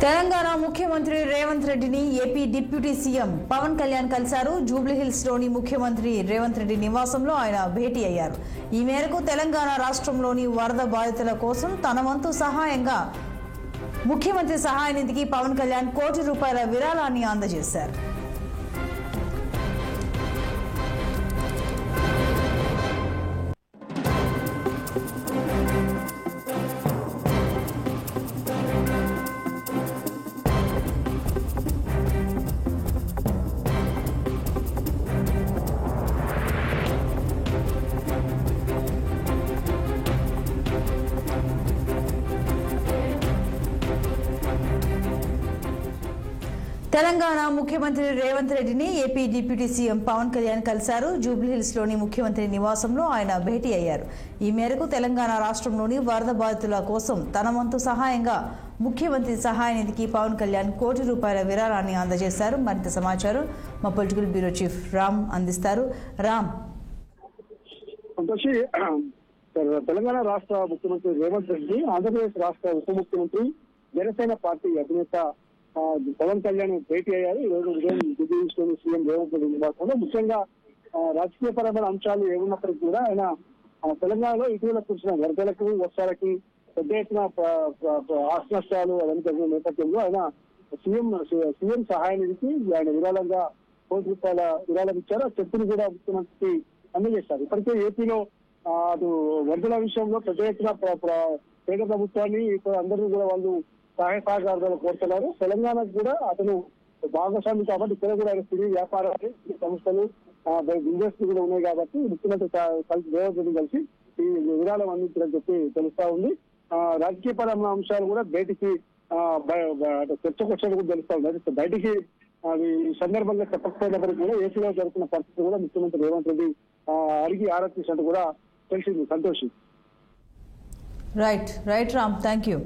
తెలంగాణ ముఖ్యమంత్రి రేవంత్ రెడ్డిని AP deputy CM Pawan Kalyan కలిశారు. జూబ్లీహిల్స్ లోని ముఖ్యమంత్రి రేవంత్ రెడ్డి నివాసంలో ఆయన భేటీ అయ్యారు. ఈ మేరకు తెలంగాణ రాష్ట్రంలోని వరద బాధితుల కోసం తన వంతు సహాయంగా ముఖ్యమంత్రి సహాయ నిధికి పవన్ కళ్యాణ్ ₹1 కోటి విరాళాన్ని అందజేశారు. తెలంగాణ ముఖ్యమంత్రి రేవంత్ రెడ్డిని AP deputy CM Pawan Kalyan కలిశారు. జూబ్లీహిల్స్ లోని ముఖ్యమంత్రి నివాసంలో ఆయన భేటీ అయ్యారు. ఈ మేరకు తెలంగాణ రాష్ట్రంలోని వరద బాధితుల కోసం తన వంతు సహాయంగా ముఖ్యమంత్రి సహాయ నిధికి పవన్ కళ్యాణ్ ₹1 కోటి విరాళాన్ని అందజేశారు. మరింత సమాచారం మా పొలిటికల్ బ్యూరో చీఫ్ రామ్ అందిస్తారు. రామ్, తెలంగాణ రాష్ట్ర ముఖ్యమంత్రి రేవంత్ రెడ్డి ఆంధ్రప్రదేశ్ రాష్ట్ర ఉప ముఖ్యమంత్రి జనసేన పార్టీ అధినేత పవన్ కళ్యాణ్ భేటీ అయ్యారు. ఈ రోజు ఉదయం ఢిల్లీలోని సీఎం రేవంత్ రెడ్డి నివాసంలో ముఖ్యంగా రాజకీయపరమైన అంశాలు ఏమున్నప్పటికీ కూడా ఆయన తెలంగాణలో ఇటీవల కురిసిన వరదలకు వర్షాలకి పెద్ద ఎత్తున ఆస్తి నష్టాలు అవన్నీ జరిగిన నేపథ్యంలో ఆయన సీఎం సహాయ నిధికి ఆయన విరాళంగా ₹1 కోటి విరాళం ఇచ్చారు. ఆ చెక్కును కూడా ముఖ్యమంత్రికి అందజేశారు. ఇప్పటికే ఏపీలో అటు వరదల విషయంలో పెద్ద ఎత్తున కేంద్ర ప్రభుత్వాన్ని అందరినీ కూడా వాళ్ళు సహాయ సహకారాలు కోరుతున్నారు. తెలంగాణకు కూడా అతను భాగస్వామి కాబట్టి ఇక్కడ కూడా ఆయన సిరి వ్యాపారాలు సంస్థలు బిజినెస్ కూడా ఉన్నాయి కాబట్టి ముఖ్యమంత్రి రేవంత్ రెడ్డి కలిసి ఈ విరాళం అందించారని చెప్పి తెలుస్తా ఉంది. రాజకీయపరమైన అంశాలు కూడా బయటికి చర్చకు వచ్చేది కూడా తెలుస్తా ఉంది. బయటికి ఈ సందర్భంగా చెప్పకపోయినప్పటికీ కూడా ఏపీలో జరుగుతున్న పరిస్థితి కూడా ముఖ్యమంత్రి రేవంత్ రెడ్డి అడిగి ఆరాధించినట్టు కూడా తెలిసింది. Santoshi. Right Ram, thank you.